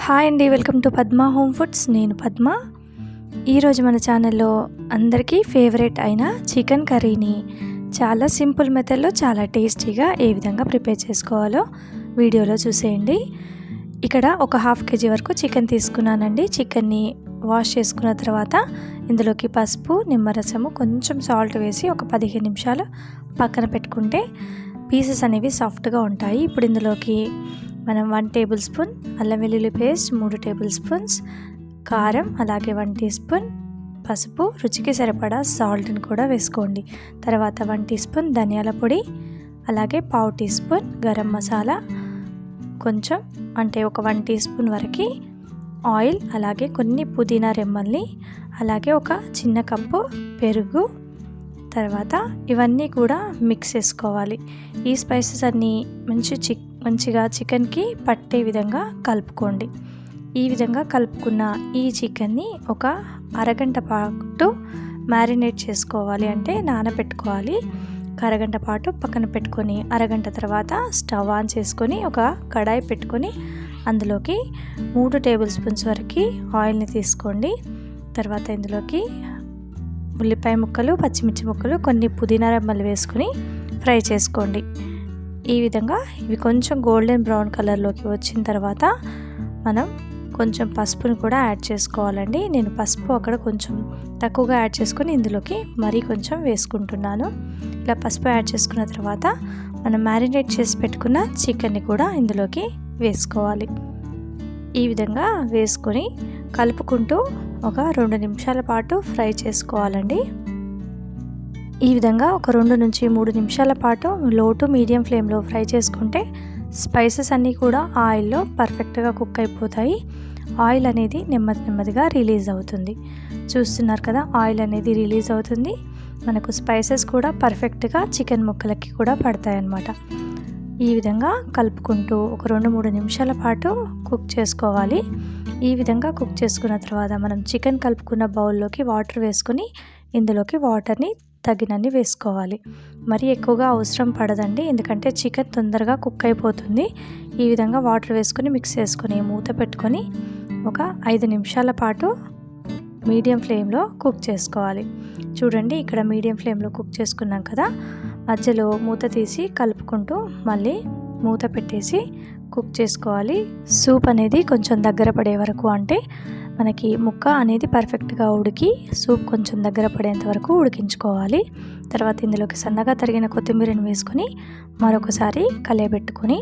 Hi అండి, welcome to Padma home foods. నేను పద్మ. ఈరోజు మన ఛానల్లో అందరికీ ఫేవరెట్ అయిన చికెన్ కర్రీని చాలా సింపుల్ మెథడ్లో చాలా టేస్టీగా ఏ విధంగా ప్రిపేర్ చేసుకోవాలో వీడియోలో చూసేయండి. ఇక్కడ ఒక హాఫ్ కేజీ వరకు చికెన్ తీసుకున్నానండి. చికెన్ని వాష్ చేసుకున్న తర్వాత ఇందులోకి పసుపు, నిమ్మరసము, కొంచెం సాల్ట్ వేసి ఒక 15 నిమిషాలు పక్కన పెట్టుకుంటే పీసెస్ అనేవి సాఫ్ట్గా ఉంటాయి. ఇప్పుడు ఇందులోకి మనం 1 టేబుల్ స్పూన్ అల్లం వెల్లుల్లి పేస్ట్, 3 టేబుల్ స్పూన్స్ కారం, అలాగే 1 టీ స్పూన్ పసుపు, రుచికి సరిపడా సాల్ట్ని కూడా వేసుకోండి. తర్వాత 1 టీ స్పూన్ ధనియాల పొడి, అలాగే 1/2 టీ స్పూన్ గరం మసాలా, కొంచెం అంటే ఒక 1 టీ స్పూన్ వరకు ఆయిల్, అలాగే కొన్ని పుదీనా రెమ్మల్ని, అలాగే ఒక చిన్న కప్పు పెరుగు. తర్వాత ఇవన్నీ కూడా మిక్స్ చేసుకోవాలి. ఈ స్పైసెస్ అన్నీ మంచిగా చికెన్కి పట్టే విధంగా కలుపుకోండి. ఈ విధంగా కలుపుకున్న ఈ చికెన్ని ఒక అరగంట పాటు మ్యారినేట్ చేసుకోవాలి, అంటే నానబెట్టుకోవాలి. అరగంట పాటు పక్కన పెట్టుకొని అరగంట తర్వాత స్టవ్ ఆన్ చేసుకొని ఒక కడాయి పెట్టుకొని అందులోకి 3 టేబుల్ స్పూన్స్ వరకు ఆయిల్ని తీసుకోండి. తర్వాత ఇందులోకి ఉల్లిపాయ ముక్కలు, పచ్చిమిర్చి ముక్కలు, కొన్ని పుదీనా రెమ్మలు వేసుకొని ఫ్రై చేసుకోండి. ఈ విధంగా ఇవి కొంచెం గోల్డెన్ బ్రౌన్ కలర్లోకి వచ్చిన తర్వాత మనం కొంచెం పసుపుని కూడా యాడ్ చేసుకోవాలండి. నేను పసుపు అక్కడ కొంచెం తక్కువగా యాడ్ చేసుకొని ఇందులోకి మరీ కొంచెం వేసుకుంటున్నాను. ఇలా పసుపు యాడ్ చేసుకున్న తర్వాత మనం మ్యారినేట్ చేసి పెట్టుకున్న చికెన్ని కూడా ఇందులోకి వేసుకోవాలి. ఈ విధంగా వేసుకొని కలుపుకుంటూ ఒక 2 నిమిషాల పాటు ఫ్రై చేసుకోవాలండి. ఈ విధంగా ఒక 2 నుంచి 3 నిమిషాల పాటు లో టు మీడియం ఫ్లేమ్లో ఫ్రై చేసుకుంటే స్పైసెస్ అన్నీ కూడా ఆయిల్లో పర్ఫెక్ట్గా కుక్ అయిపోతాయి. ఆయిల్ అనేది నెమ్మదిగా రిలీజ్ అవుతుంది. చూస్తున్నారు కదా, ఆయిల్ అనేది రిలీజ్ అవుతుంది. మనకు స్పైసెస్ కూడా పర్ఫెక్ట్గా చికెన్ ముక్కలకి కూడా పడతాయి అన్నమాట. ఈ విధంగా కలుపుకుంటూ ఒక 2-3 నిమిషాల పాటు కుక్ చేసుకోవాలి. ఈ విధంగా కుక్ చేసుకున్న తర్వాత మనం చికెన్ కలుపుకున్న బౌల్లోకి వాటర్ వేసుకొని ఇందులోకి వాటర్ని తగినన్ని వేసుకోవాలి. మరీ ఎక్కువగా అవసరం పడదండి, ఎందుకంటే చికెన్ తొందరగా కుక్ అయిపోతుంది. ఈ విధంగా వాటర్ వేసుకొని మిక్స్ చేసుకొని మూత పెట్టుకొని ఒక 5 నిమిషాల పాటు మీడియం ఫ్లేమ్లో కుక్ చేసుకోవాలి. చూడండి, ఇక్కడ మీడియం ఫ్లేమ్లో కుక్ చేసుకున్నాం కదా, మధ్యలో మూత తీసి కలుపుకుంటూ మళ్ళీ మూత పెట్టేసి కుక్ చేసుకోవాలి. సూప్ అనేది కొంచెం దగ్గర పడే వరకు, అంటే మనకి ముక్క అనేది పర్ఫెక్ట్గా ఉడికి సూప్ కొంచెం దగ్గర పడేంత వరకు ఉడికించుకోవాలి. తర్వాత ఇందులోకి సన్నగా తరిగిన కొత్తిమీరని వేసుకొని మరొకసారి కలయబెట్టుకొని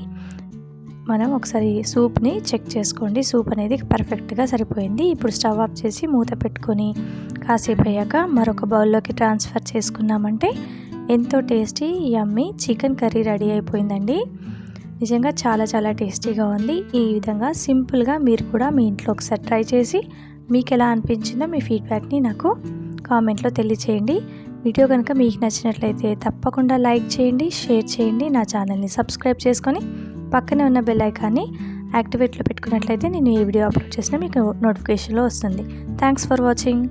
మనం ఒకసారి సూప్ని చెక్ చేసుకోండి. సూప్ అనేది పర్ఫెక్ట్గా సరిపోయింది. ఇప్పుడు స్టవ్ ఆఫ్ చేసి మూత పెట్టుకొని కాసేపు అయ్యాక మరొక బౌల్లోకి ట్రాన్స్ఫర్ చేసుకున్నామంటే ఎంతో టేస్టీ యమ్మీ చికెన్ కర్రీ రెడీ అయిపోయిందండి. నిజంగా చాలా టేస్టీగా ఉంది. ఈ విధంగా సింపుల్గా మీరు కూడా మీ ఇంట్లో ఒకసారి ట్రై చేసి మీకు ఎలా అనిపించిందో మీ ఫీడ్బ్యాక్ని నాకు కామెంట్లో తెలియచేయండి. వీడియో కనుక మీకు నచ్చినట్లయితే తప్పకుండా లైక్ చేయండి, షేర్ చేయండి. నా ఛానల్ని సబ్స్క్రైబ్ చేసుకొని పక్కనే ఉన్న బెల్ ఐకాన్ని యాక్టివేట్లో పెట్టుకున్నట్లయితే నేను ఏ వీడియో అప్లోడ్ చేసినా మీకు నోటిఫికేషన్లో వస్తుంది. Thanks for watching.